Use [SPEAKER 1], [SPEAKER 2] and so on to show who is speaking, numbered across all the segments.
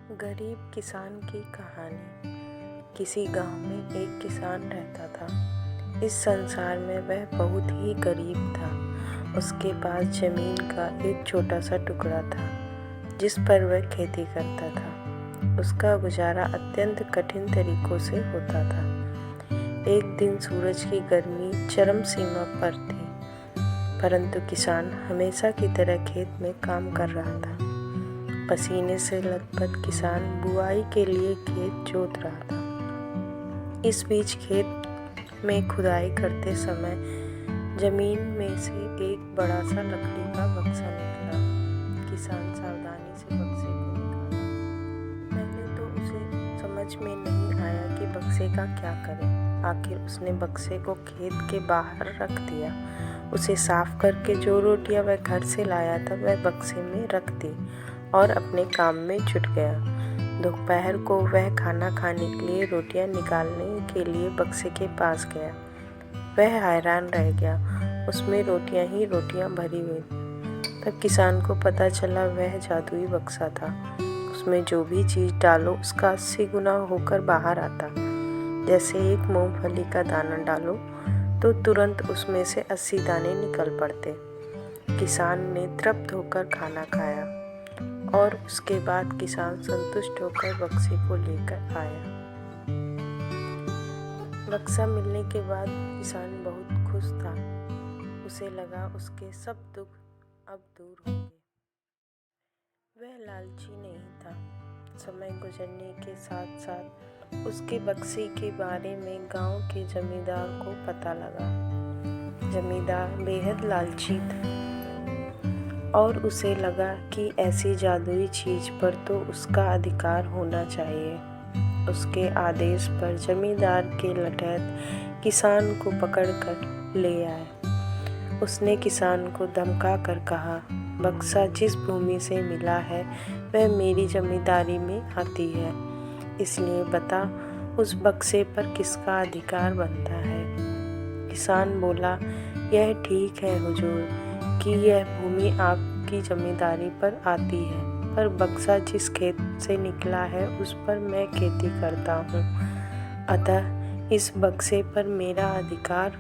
[SPEAKER 1] गरीब किसान की कहानी। किसी गांव में एक किसान रहता था। इस संसार में वह बहुत ही गरीब था। उसके पास जमीन का एक छोटा सा टुकड़ा था जिस पर वह खेती करता था। उसका गुजारा अत्यंत कठिन तरीकों से होता था। एक दिन सूरज की गर्मी चरम सीमा पर थी, परंतु किसान हमेशा की तरह खेत में काम कर रहा था। पसीने से लथपथ किसान बुआई के लिए खेत जोत रहा था। इस बीच खेत में खुदाई करते समय जमीन में से एक बड़ा सा लकड़ी का बक्सा निकला। किसान सावधानी से बक्से को निकाला। पहले तो उसे समझ में नहीं आया कि बक्से का क्या करे। आखिर उसने बक्से को खेत के बाहर रख दिया। उसे साफ करके जो रोटियां वह घर से लाया था वह बक्से में रख दी और अपने काम में जुट गया। दोपहर को वह खाना खाने के लिए रोटियां निकालने के लिए बक्से के पास गया। वह हैरान रह गया, उसमें रोटियां ही रोटियां भरी हुई। तब किसान को पता चला वह जादुई बक्सा था। उसमें जो भी चीज़ डालो उसका 80 गुना होकर बाहर आता। जैसे एक मूंगफली का दाना डालो तो तुरंत उसमें से 80 दाने निकल पड़ते। किसान ने तृप्त होकर खाना खाया और उसके बाद किसान संतुष्ट होकर बक्से को लेकर आया। बक्सा मिलने के बाद किसान बहुत खुश था। उसे लगा उसके सब दुख अब दूर होंगे। वह लालची नहीं था। समय गुजरने के साथ साथ उसके बक्से के बारे में गांव के जमींदार को पता लगा। जमींदार बेहद लालची था और उसे लगा कि ऐसी जादुई चीज पर तो उसका अधिकार होना चाहिए। उसके आदेश पर जमींदार के लठैत किसान को पकड़कर ले आए। उसने किसान को धमका कर कहा, बक्सा जिस भूमि से मिला है वह मेरी जमींदारी में आती है, इसलिए बता उस बक्से पर किसका अधिकार बनता है। किसान बोला, यह ठीक है हुजूर कि यह भूमि आपकी जमींदारी पर आती है, पर बक्सा जिस खेत से निकला है उस पर मैं खेती करता हूँ, अतः इस बक्से पर मेरा अधिकार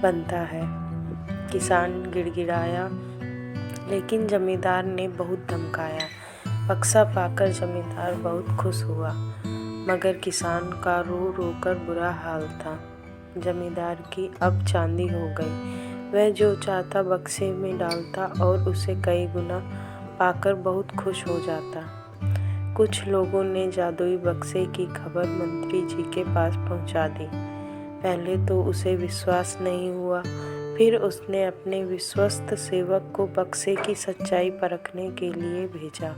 [SPEAKER 1] बनता है। किसान गिड़गिड़ाया, लेकिन जमींदार ने बहुत धमकाया। बक्सा पाकर जमींदार बहुत खुश हुआ, मगर किसान का रो रो कर बुरा हाल था। जमींदार की अब चांदी हो गई। वह जो चाहता बक्से में डालता और उसे कई गुना पाकर बहुत खुश हो जाता। कुछ लोगों ने जादुई बक्से की खबर मंत्री जी के पास पहुंचा दी। पहले तो उसे विश्वास नहीं हुआ, फिर उसने अपने विश्वस्त सेवक को बक्से की सच्चाई परखने के लिए भेजा।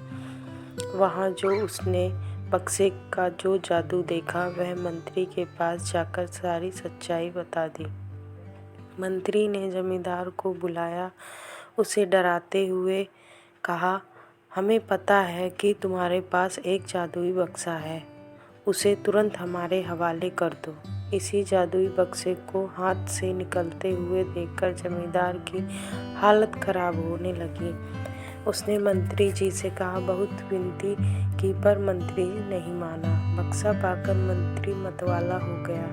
[SPEAKER 1] वहां जो उसने बक्से का जो जादू देखा वह मंत्री के पास जाकर सारी सच्चाई बता दी। मंत्री ने जमींदार को बुलाया, उसे डराते हुए कहा, हमें पता है कि तुम्हारे पास एक जादुई बक्सा है, उसे तुरंत हमारे हवाले कर दो। इसी जादुई बक्से को हाथ से निकलते हुए देखकर जमींदार की हालत खराब होने लगी। उसने मंत्री जी से कहा, बहुत विनती की पर मंत्री नहीं माना। बक्सा पाकर मंत्री मतवाला हो गया।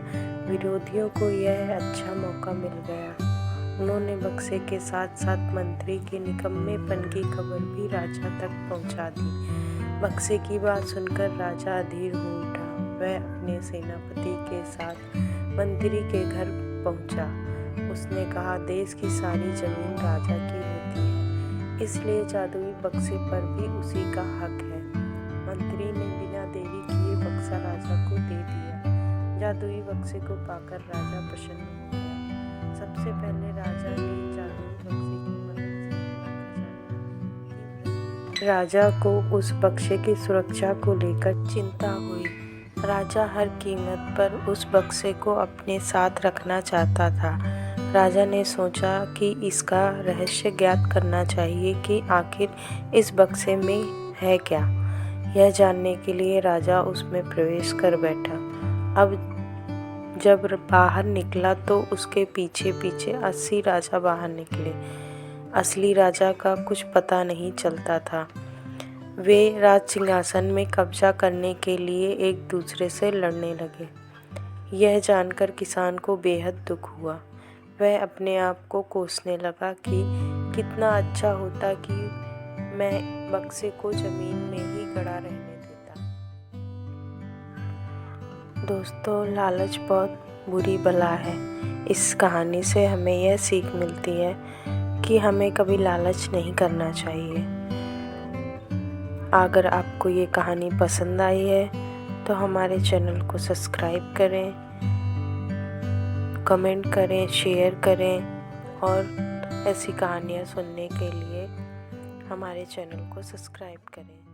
[SPEAKER 1] विरोधियों को यह अच्छा मौका मिल गया। उन्होंने बक्से के साथ साथ मंत्री के निकम्मेपन की खबर भी राजा तक पहुंचा दी। बक्से की बात सुनकर राजा अधीर हो उठा। वह अपने सेनापति के साथ मंत्री के घर पहुंचा। उसने कहा, देश की सारी जमीन राजा की होती है, इसलिए जादुई बक्से पर भी उसी का हक है। मंत्री ने बिना देरी किए बक्सा राजा को दे दिया। जादुई बक्से को पाकर राजा प्रसन्न हो गया। सबसे पहले राजा ने जादुई बक्से की मदद से राजा को उस बक्से की सुरक्षा को लेकर चिंता हुई। राजा हर कीमत पर उस बक्से को अपने साथ रखना चाहता था। राजा ने सोचा कि इसका रहस्य ज्ञात करना चाहिए कि आखिर इस बक्से में है क्या। यह जानने के लिए राजा उसमें प्रवेश कर बैठा। अब जब बाहर निकला तो उसके पीछे पीछे 80 राजा बाहर निकले। असली राजा का कुछ पता नहीं चलता था। वे राज सिंहासन में कब्जा करने के लिए एक दूसरे से लड़ने लगे। यह जानकर किसान को बेहद दुख हुआ। वह अपने आप को कोसने लगा कि कितना अच्छा होता कि मैं बक्से को ज़मीन में ही गड़ा रहने देता। दोस्तों, लालच बहुत बुरी बला है। इस कहानी से हमें यह सीख मिलती है कि हमें कभी लालच नहीं करना चाहिए। अगर आपको ये कहानी पसंद आई है तो हमारे चैनल को सब्सक्राइब करें, कमेंट करें, शेयर करें और ऐसी कहानियाँ सुनने के लिए हमारे चैनल को सब्सक्राइब करें।